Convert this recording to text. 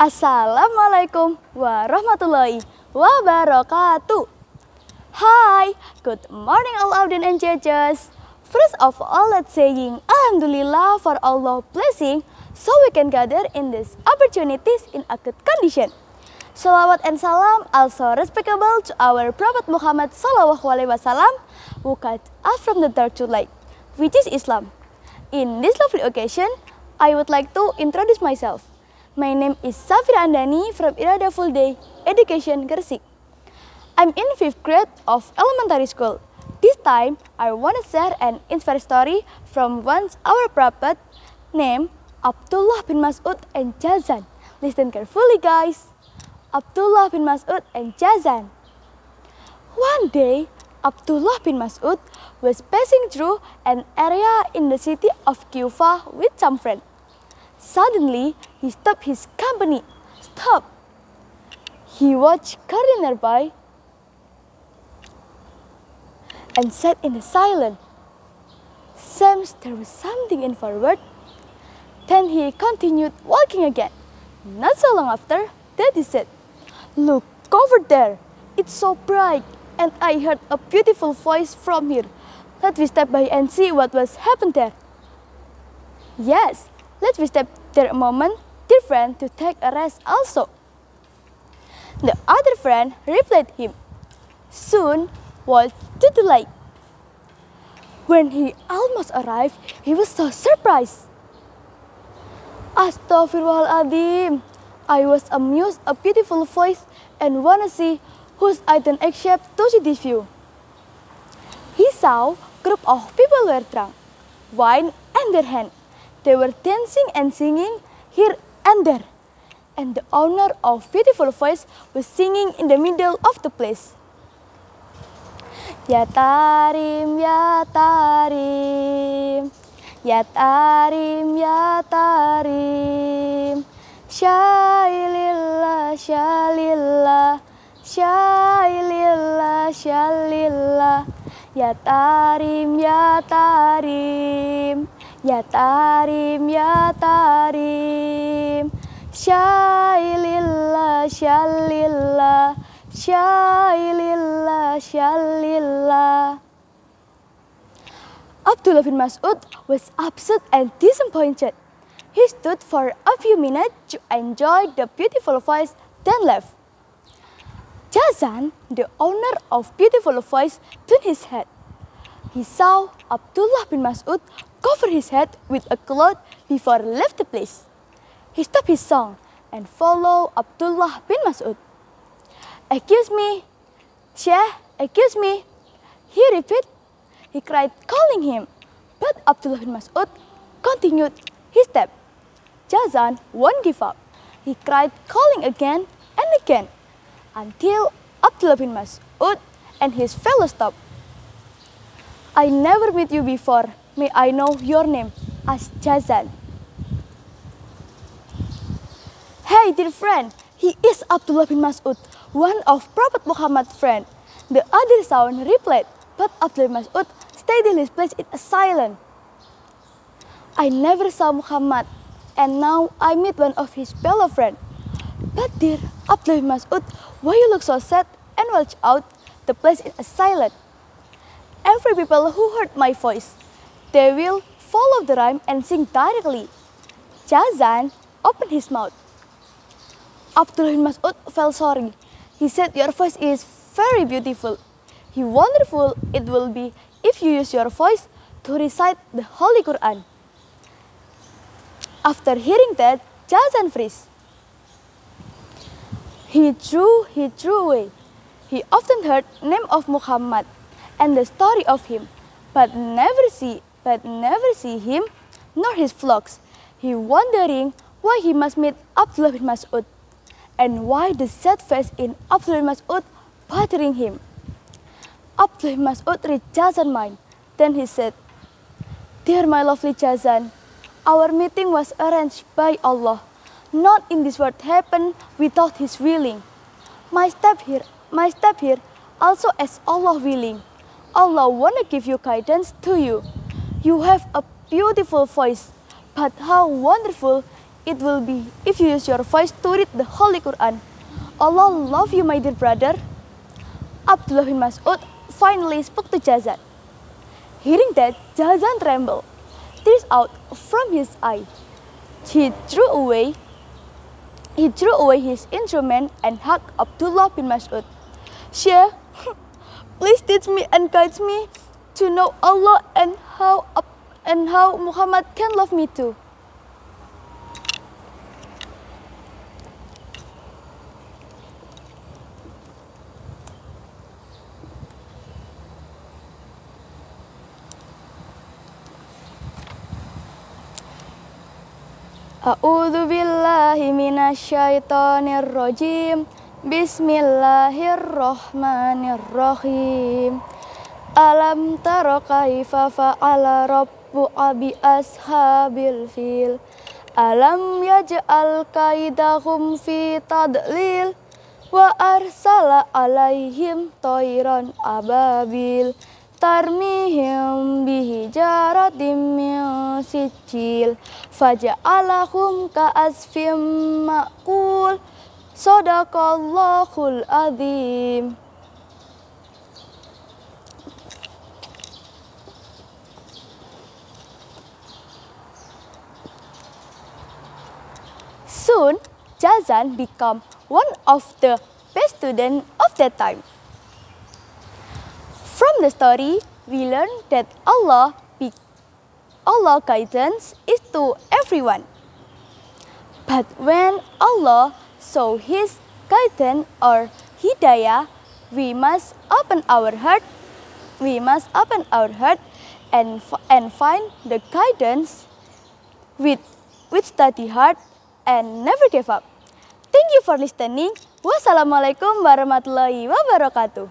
Assalamualaikum warahmatullahi wabarakatuh. Hi, good morning all Auden and judges. First of all, let's saying Alhamdulillah for Allah blessing so we can gather in these opportunities in a good condition. Salawat and salam also respectable to our Prophet Muhammad SAW who cut us from the dark to light, which is Islam. In this lovely occasion, I would like to introduce myself. My name is Safira Andani from Irada Full Day Education Gresik. I'm in 5th grade of elementary school. This time, I want to share an inspiring story from once our prophet named Abdullah bin Mas'ud and Jazan. Listen carefully, guys. Abdullah bin Mas'ud and Jazan. One day, Abdullah bin Mas'ud was passing through an area in the city of Kufa with some friends. Suddenly, he stopped his company. Stop! He watched car nearby and sat in silence. Seems there was something in forward. Then he continued walking again. Not so long after, that he said, "Look over there. It's so bright, and I heard a beautiful voice from here. Let me step by and see what was happened there." Yes, let me step there a moment, dear friend, to take a rest also. The other friend replied him, soon walked to the lake. When he almost arrived, he was so surprised. Astaghfirullahaladzim. I was amused a beautiful voice and wanna see whose item except to see this view. He saw a group of people were drunk, wine in their hand. They were dancing and singing here and there, and the owner of beautiful voice was singing in the middle of the place. Ya tarim, ya tarim, ya tarim, ya tarim, syailillah, syalillah, syailillah, syalillah, ya tarim, ya tarim, ya tarim, ya tarim, syailillah, syalillah, syailillah, syalillah. Abdullah bin Mas'ud was upset and disappointed. He stood for a few minutes to enjoy the beautiful voice, then left. Jazan, the owner of beautiful voice, turned his head. He saw Abdullah bin Mas'ud cover his head with a cloth before he left the place. He stopped his song and followed Abdullah bin Mas'ud. "Excuse me, Sheikh, excuse me." He repeated. He cried, calling him. But Abdullah bin Mas'ud continued his step. Jazan won't give up. He cried, calling again and again, until Abdullah bin Mas'ud and his fellow stopped. "I never met you before. May I know your name?" asked Jazan. "Hey, dear friend, he is Abdullah bin Mas'ud, one of Prophet Muhammad's friend." The other son replied, but Abdullah bin Mas'ud stayed in his place in silence. "I never saw Muhammad, and now I meet one of his fellow friends. But dear Abdullah bin Mas'ud, why you look so sad and watch out the place in silence? Every people who heard my voice, they will follow the rhyme and sing directly." Jazan opened his mouth. Abdullah bin Mas'ud felt sorry. He said, "Your voice is very beautiful. How wonderful it will be if you use your voice to recite the Holy Qur'an." After hearing that, Jazan froze. He drew away. He often heard the name of Muhammad and the story of him, but never see him nor his flocks. He wondering why he must meet Abdullah bin Mas'ud, and why the sad face in Abdullah bin Mas'ud bothering him. Abdullah bin Mas'ud read Jazan's mind. Then he said, "Dear my lovely Jazan, our meeting was arranged by Allah. Not in this world happened without His willing. My step here also as Allah willing. Allah wanna give you guidance to you. You have a beautiful voice, but how wonderful it will be if you use your voice to read the Holy Qur'an. Allah love you, my dear brother. Abdullah bin Mas'ud finally spoke to Jazan. Hearing that, Jazan trembled, tears out from his eye. He threw away his instrument and hugged Abdullah bin Mas'ud. Sheikh, please teach me and guide me to know Allah and how Muhammad can love me too. A'udzu billahi minasyaitonir rajim. Bismillahirrahmanirrahim. Alam tara kaifa fa'ala rabbuka bi ashabil fil. Alam yaj'al kaidahum fi tadlil. Wa arsala alaihim tayran ababil. Tarmihim bihijaratim min sijil. Faja'alahum ka'asfim ma'kul. Sadaqallahul azim. Soon, Jazan became one of the best students of that time. From the story, we learn that Allah guidance is to everyone. But when Allah saw His guidance or hidayah, we must open our heart. And find the guidance with steady heart and never give up. Thank you for listening. Wassalamualaikum warahmatullahi wabarakatuh.